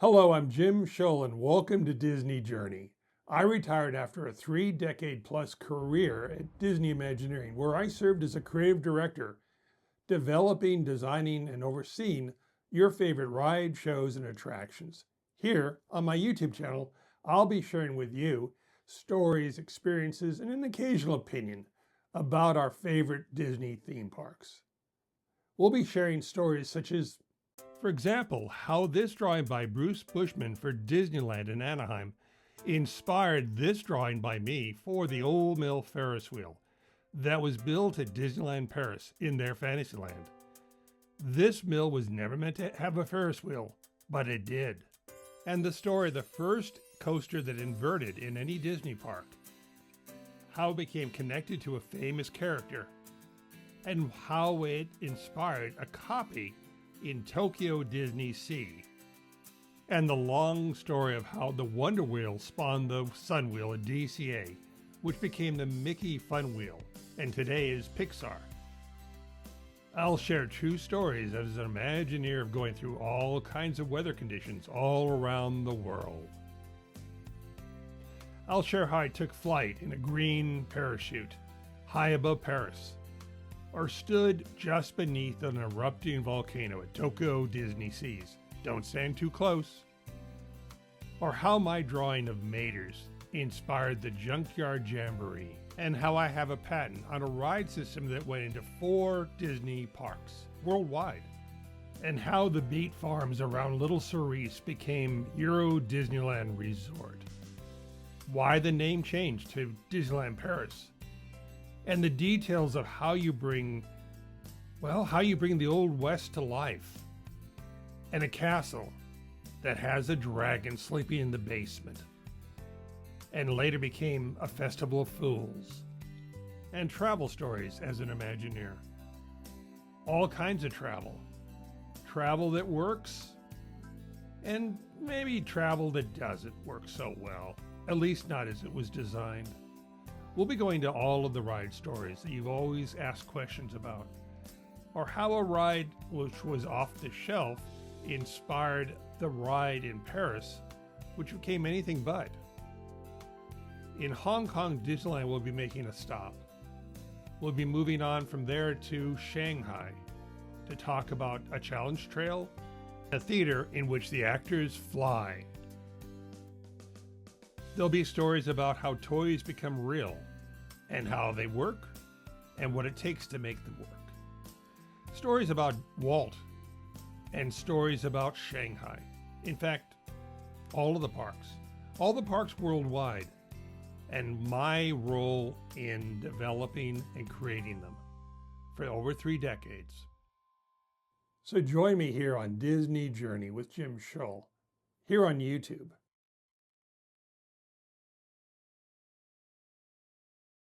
Hello, I'm Jim Shull and welcome to Disney Journey. I retired after a 3-decade-plus career at Disney Imagineering, where I served as a creative director, developing, designing, and overseeing your favorite rides, shows, and attractions. Here on my YouTube channel, I'll be sharing with you stories, experiences, and an occasional opinion about our favorite Disney theme parks. We'll be sharing stories such as, for example, how this drawing by Bruce Bushman for Disneyland in Anaheim inspired this drawing by me for the Old Mill Ferris wheel that was built at Disneyland Paris in their Fantasyland. This mill was never meant to have a Ferris wheel, but it did. And the story of the first coaster that inverted in any Disney park, how it became connected to a famous character, and how it inspired a copy in Tokyo Disney Sea, and the long story of how the Wonder Wheel spawned the Sun Wheel at DCA, which became the Mickey Fun Wheel, and today is Pixar. I'll share true stories as an Imagineer of going through all kinds of weather conditions all around the world. I'll share how I took flight in a green parachute high above Paris, or stood just beneath an erupting volcano at Tokyo Disney Seas. Don't stand too close. Or how my drawing of Maters inspired the Junkyard Jamboree, and how I have a patent on a ride system that went into 4 Disney parks worldwide, and how the beet farms around Little Cerise became Euro Disneyland Resort, why the name changed to Disneyland Paris, and the details of how you bring the Old West to life, and a castle that has a dragon sleeping in the basement, and later became a festival of fools, and travel stories as an Imagineer. All kinds of travel that works, and maybe travel that doesn't work so well, at least not as it was designed. We'll be going to all of the ride stories that you've always asked questions about, or how a ride which was off the shelf inspired the ride in Paris, which became anything but. In Hong Kong, Disneyland will be making a stop. We'll be moving on from there to Shanghai to talk about a challenge trail, a theater in which the actors fly. There'll be stories about how toys become real and how they work and what it takes to make them work. Stories about Walt and stories about Shanghai. In fact, all the parks worldwide, and my role in developing and creating them for over 3 decades. So join me here on Disney Journey with Jim Shull, here on YouTube.